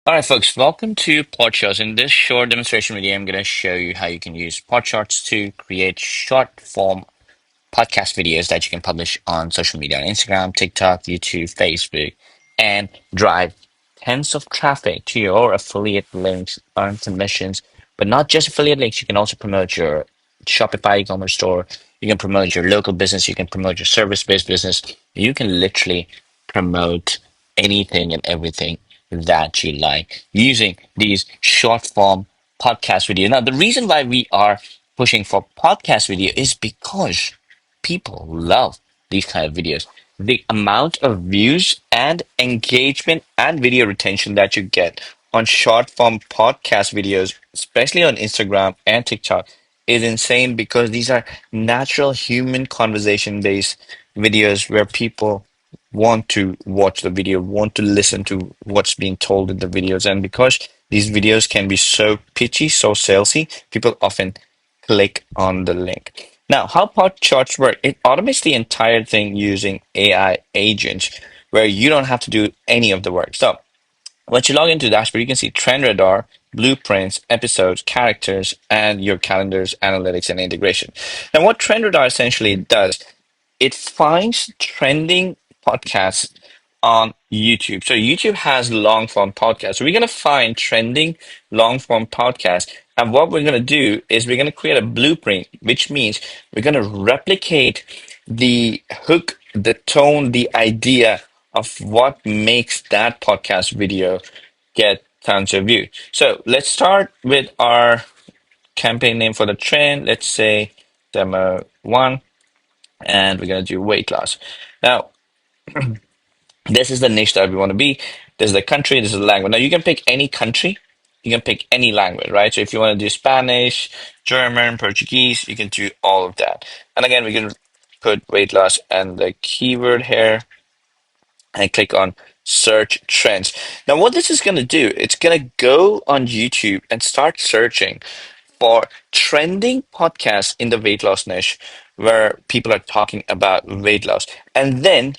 All right, folks, welcome to PodShorts. In this short demonstration video, I'm going to show you how you can use PodShorts to create short form podcast videos that you can publish on social media, on Instagram, TikTok, YouTube, Facebook, and drive tens of traffic to your affiliate links, earn commissions, but not just affiliate links. You can also promote your Shopify e-commerce store. You can promote your local business. You can promote your service-based business. You can literally promote anything and everything that you like using these short form podcast videos. Now, the reason why we are pushing for podcast video is because people love these kind of videos. The amount of views and engagement and video retention that you get on short form podcast videos, especially on Instagram and TikTok, is insane because these are natural human conversation based videos where people want to watch the video, want to listen to what's being told in the videos. And because these videos can be so pitchy, so salesy, people often click on the link. Now, how PodShorts work? It automates the entire thing using AI agents where you don't have to do any of the work. So once you log into the dashboard, you can see trend radar, blueprints, episodes, characters, and your calendars, analytics, and integration. Now, what trend radar essentially does, it finds trending podcasts on YouTube. So YouTube has long form podcasts. So we're going to find trending long form podcasts. And what we're going to do is we're going to create a blueprint, which means we're going to replicate the hook, the tone, the idea of what makes that podcast video get tons of views. So let's start with our campaign name for the trend. Let's say demo one, and we're going to do weight loss. Now, this is the niche that we want to be. This is the country, this is the language. Now, you can pick any country, you can pick any language, right? So if you want to do Spanish, German, Portuguese, you can do all of that. And again, we can put weight loss and the keyword here and click on search trends. Now, what this is going to do, it's going to go on YouTube and start searching for trending podcasts in the weight loss niche where people are talking about weight loss. And then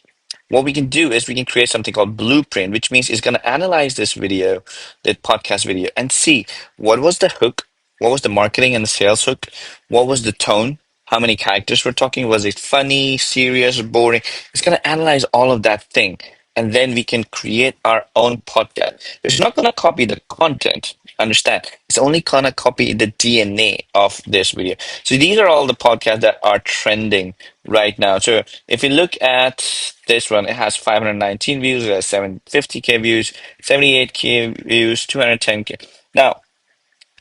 what we can do is we can create something called blueprint, which means it's going to analyze this video, the podcast video, and see what was the hook, what was the marketing and the sales hook, what was the tone, how many characters we're talking, was it funny, serious, boring? It's going to analyze all of that thing, and then we can create our own podcast. It's not going to copy the content. Understand? It's only gonna copy the DNA of this video. So these are all the podcasts that are trending right now. So if you look at this one, it has 519 views, it has 750K views, 78K views, 210K. Now,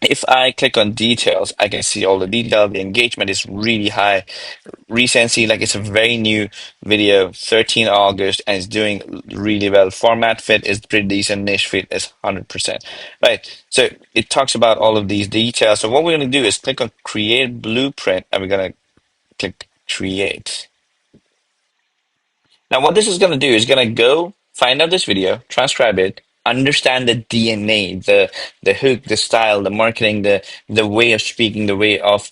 if I click on details, I can see all the detail. The engagement is really high. Recency, like it's a very new video, 13 August, and it's doing really well. Format fit is pretty decent. Niche fit is 100%. Right. So it talks about all of these details. So what we're going to do is click on create blueprint, and we're going to click create. Now, what this is going to do is going to go find out this video, transcribe it, understand the DNA, the hook, the style, the marketing, the way of speaking, the way of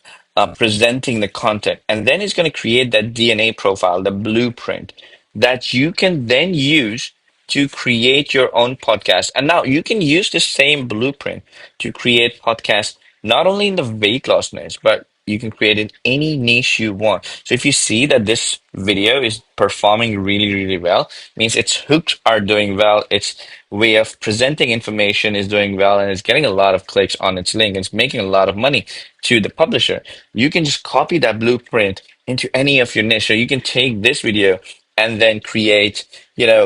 presenting the content, and then it's going to create that DNA profile, the blueprint that you can then use to create your own podcast. And now you can use the same blueprint to create podcasts not only in the weight loss niche, but you can create in any niche you want. So if you see that this video is performing really, really well, means its hooks are doing well, its way of presenting information is doing well, and it's getting a lot of clicks on its link, and it's making a lot of money to the publisher. You can just copy that blueprint into any of your niche. So you can take this video and then create, short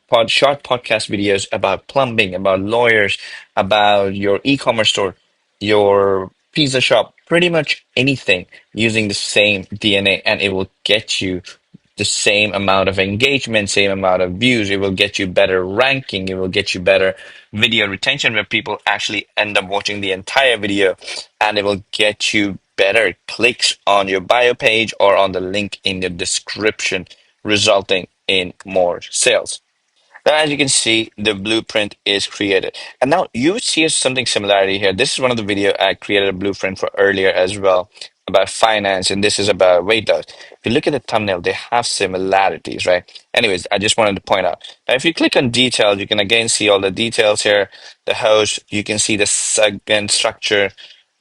podcast videos about plumbing, about lawyers, about your e-commerce store, your pizza shop, pretty much anything using the same DNA, and it will get you the same amount of engagement, same amount of views. It will get you better ranking. It will get you better video retention where people actually end up watching the entire video, and it will get you better clicks on your bio page or on the link in the description, resulting in more sales. Now, as you can see, the blueprint is created. And now you see something similarity here. This is one of the video I created a blueprint for earlier as well. about finance, and this is about weight loss. If you look at the thumbnail, they have similarities, right? Anyways, I just wanted to point out. Now, if you click on details, you can again see all the details here. The host, you can see the segment structure,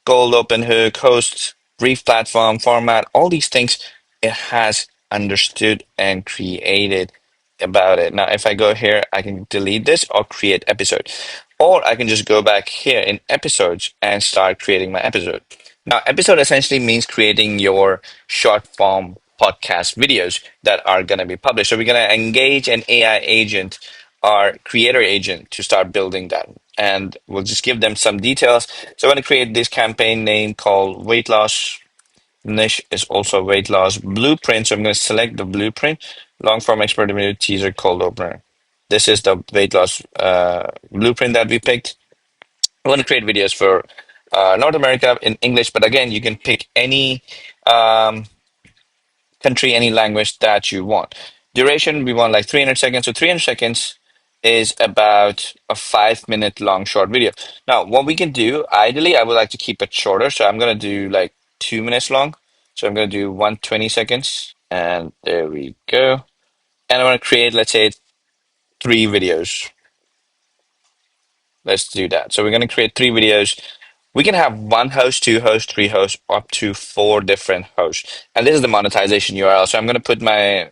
cold open hook, host, brief platform, format, all these things it has understood and created about it. Now, if I go here, I can delete this or create episode. Or I can just go back here in episodes and start creating my episode. Now, episode essentially means creating your short form podcast videos that are going to be published. So we're going to engage an AI agent, our creator agent, to start building that. And we'll just give them some details. So I'm going to create this campaign name called weight loss. Niche is also weight loss blueprint. So I'm going to select the blueprint, long form expert video teaser cold opener. This is the weight loss blueprint that we picked. I want to create videos for North America in English, but again, you can pick any um, country, any language that you want. Duration, we want like 300 seconds. So 300 seconds is about a 5 minute long short video. Now, what we can do, ideally, I would like to keep it shorter. So I'm going to do like 2 minutes long. So I'm going to do 120 seconds. And there we go. And I want to create, let's say, 3 videos. Let's do that. So we're going to create 3 videos. We can have one host, two hosts, three hosts, up to 4 different hosts. And this is the monetization URL. So I'm going to put my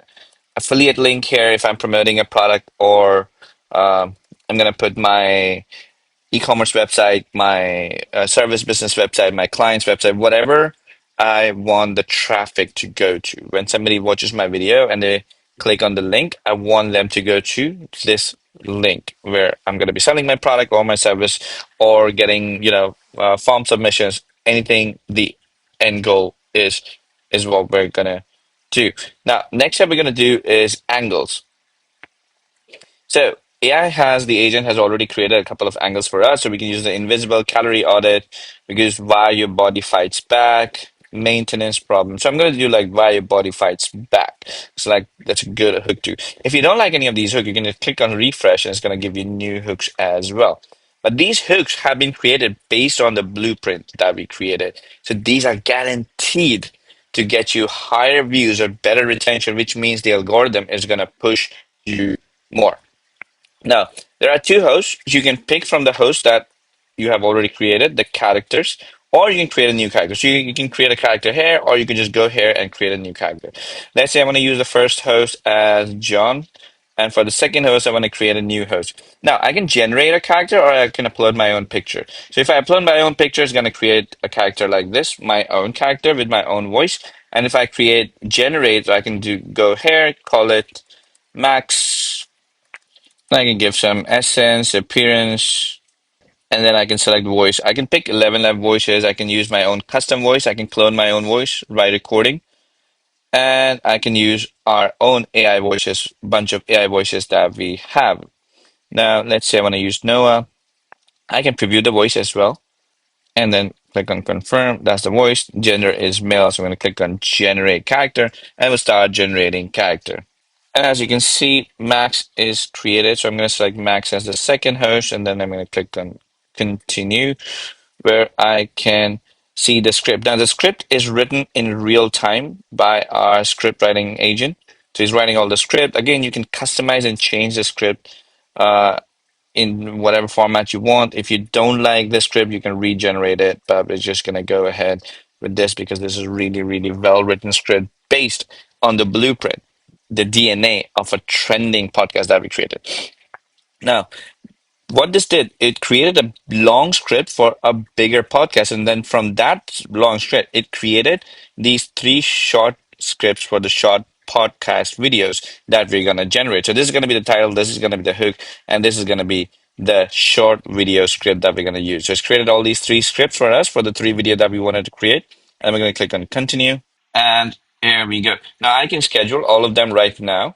affiliate link here if I'm promoting a product, or I'm going to put my e-commerce website, my service business website, my client's website, whatever I want the traffic to go to. When somebody watches my video and they click on the link, I want them to go to this link where I'm going to be selling my product or my service, or getting, form submissions, anything. The end goal is what we're going to do. Now, next step we're going to do is angles. So AI has, the agent has already created a couple of angles for us. So we can use the invisible calorie audit. We can use why your body fights back, maintenance problem. So I'm going to do like why your body fights back. So like that's a good hook too. If you don't like any of these hooks, you can just click on refresh and it's going to give you new hooks as well. But these hooks have been created based on the blueprint that we created. So these are guaranteed to get you higher views or better retention, which means the algorithm is going to push you more. Now, there are 2 hosts. You can pick from the host that you have already created, the characters, or you can create a new character. So you can create a character here, or you can just go here and create a new character. Let's say I want to use the first host as John, and for the second host, I want to create a new host. Now, I can generate a character, or I can upload my own picture. So if I upload my own picture, it's going to create a character like this, my own character with my own voice. And if I create generate, I can do go here, call it Max. I can give some essence, appearance, and then I can select voice. I can pick 11 live voices. I can use my own custom voice. I can clone my own voice by recording. And I can use our own AI voices, bunch of AI voices that we have. Now, let's say I want to use Noah. I can preview the voice as well. And then click on confirm. That's the voice. Gender is male. So I'm going to click on generate character and we'll start generating character. And as you can see, Max is created. So I'm going to select Max as the second host, and then I'm going to click on continue, where I can see the script. Now, the script is written in real time by our script writing agent. So he's writing all the script. Again, you can customize and change the script in whatever format you want. If you don't like the script, you can regenerate it, but we're just going to go ahead with this because this is really, really well written script based on the blueprint, the DNA of a trending podcast that we created. Now, what this did, it created a long script for a bigger podcast. And then from that long script, it created these 3 short scripts for the short podcast videos that we're going to generate. So this is going to be the title, this is going to be the hook, and this is going to be the short video script that we're going to use. So it's created all these 3 scripts for us for the 3 video that we wanted to create. And we're going to click on continue. And here we go. Now I can schedule all of them right now.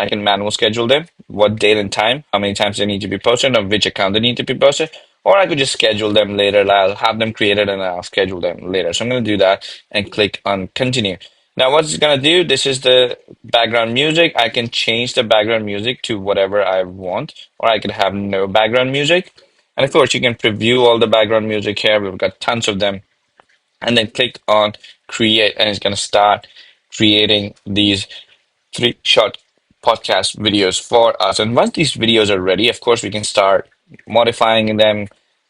I can manual schedule them, what date and time, how many times they need to be posted, or which account they need to be posted. Or I could just schedule them later. I'll have them created and I'll schedule them later. So I'm going to do that and click on continue. Now, what it's going to do, this is the background music. I can change the background music to whatever I want, or I could have no background music. And of course, you can preview all the background music here. We've got tons of them. and then click on create, and it's going to start creating these three short podcast videos for us. And once these videos are ready, of course, we can start modifying them,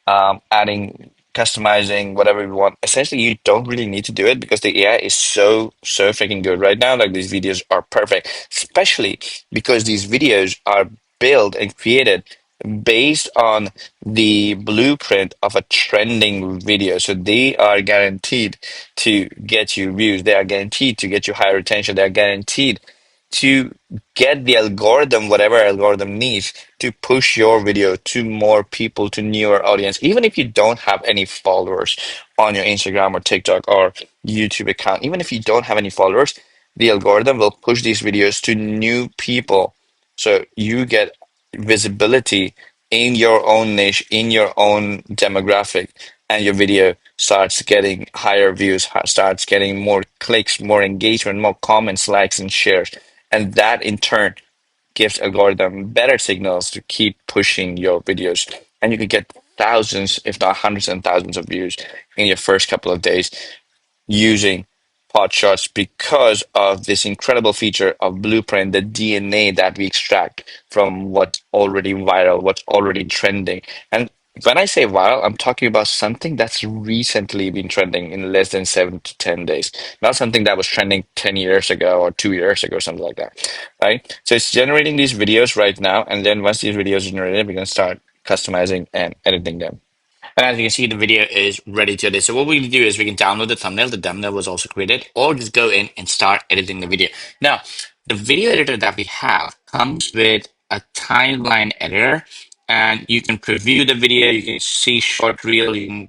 adding, customizing, whatever we want. Essentially, you don't really need to do it because the AI is so freaking good right now. Like these videos are perfect, especially because these videos are built and created based on the blueprint of a trending video. So they are guaranteed to get you views. They are guaranteed to get you higher retention. They are guaranteed to get the algorithm, whatever algorithm needs to push your video to more people, to newer audience. Even if you don't have any followers on your Instagram or TikTok or YouTube account, even if you don't have any followers, the algorithm will push these videos to new people. So you get visibility in your own niche, in your own demographic, and your video starts getting higher views, starts getting more clicks, more engagement, more comments, likes, and shares. And that in turn gives algorithm better signals to keep pushing your videos. And you could get thousands, if not hundreds and thousands of views in your first couple of days using PodShorts because of this incredible feature of Blueprint, the DNA that we extract from what's already viral, what's already trending. And when I say viral, I'm talking about something that's recently been trending in less than 7 to 10 days, not something that was trending 10 years ago or 2 years ago, something like that, right? So it's generating these videos right now. And then once these videos are generated, we're going to start customizing and editing them. And as you can see, the video is ready to edit. So what we can do is we can download the thumbnail. The thumbnail was also created, or just go in and start editing the video. Now, the video editor that we have comes with a timeline editor, and you can preview the video. You can see short reel. You can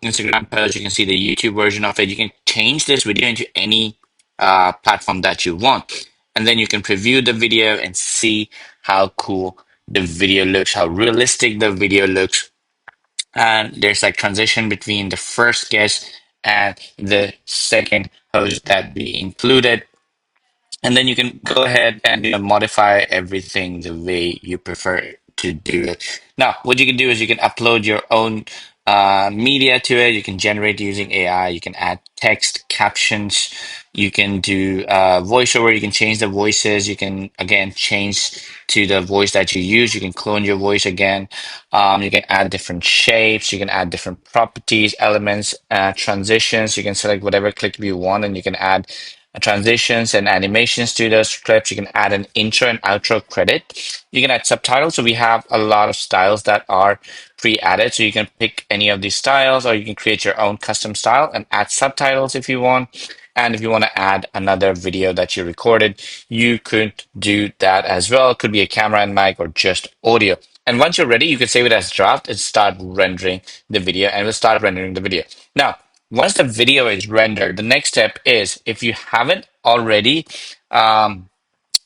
Instagram post. You can see the YouTube version of it. You can change this video into any platform that you want, and then you can preview the video and see how cool the video looks, how realistic the video looks, and there's like transition between the first guest and the second host that we included, and then you can go ahead and modify everything the way you prefer to do it. Now, what you can do is you can upload your own media to it. You can generate using AI. You can add text, captions. You can do voiceover. You can change the voices. You can, again, change to the voice that you use. You can clone your voice again. You can add different shapes. You can add different properties, elements, transitions. You can select whatever clip you want, and you can add transitions and animations to the scripts. You can add an intro and outro credit. You can add subtitles. So we have a lot of styles that are pre-added. So you can pick any of these styles, or you can create your own custom style and add subtitles if you want. And if you want to add another video that you recorded, you could do that as well. It could be a camera and mic or just audio. And once you're ready, you can save it as draft and start rendering the video, and we'll start rendering the video. Now, once the video is rendered, the next step is, if you haven't already um,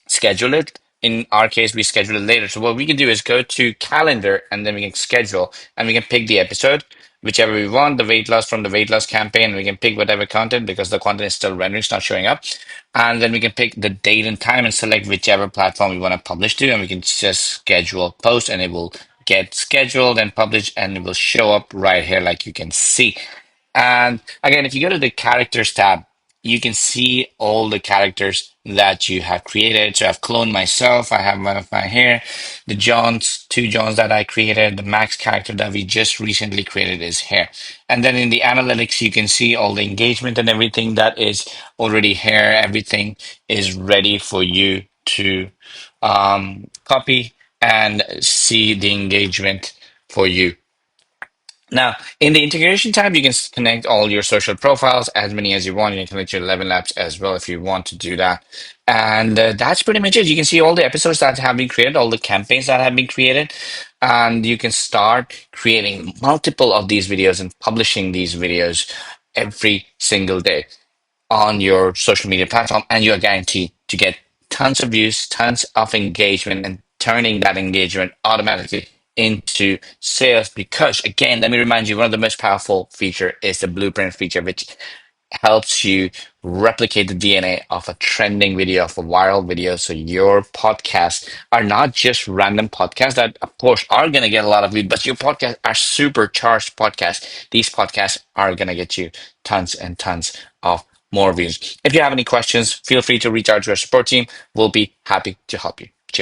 scheduled it, in our case, we schedule it later. So what we can do is go to calendar, and then we can schedule, and we can pick the episode, whichever we want, the weight loss from the weight loss campaign. We can pick whatever content because the content is still rendering, it's not showing up. And then we can pick the date and time and select whichever platform we want to publish to, and we can just schedule post, and it will get scheduled and published, and it will show up right here like you can see. And again, if you go to the characters tab, you can see all the characters that you have created. So I've cloned myself. I have one of my here. The Johns, two Johns that I created. The Max character that we just recently created is here. And then in the analytics, you can see all the engagement and everything that is already here. Everything is ready for you to copy and see the engagement for you. Now, in the integration tab, you can connect all your social profiles, as many as you want. You can connect your 11 labs as well if you want to do that. And that's pretty much it. You can see all the episodes that have been created, all the campaigns that have been created, and you can start creating multiple of these videos and publishing these videos every single day on your social media platform, and you're guaranteed to get tons of views, tons of engagement, and turning that engagement automatically into sales. Because again, let me remind you, one of the most powerful feature is the blueprint feature, which helps you replicate the DNA of a trending video, of a viral video. So your podcasts are not just random podcasts that, of course, are going to get a lot of views, but your podcasts are supercharged podcasts. These podcasts are going to get you tons and tons of more views. If you have any questions, feel free to reach out to our support team. We'll be happy to help you.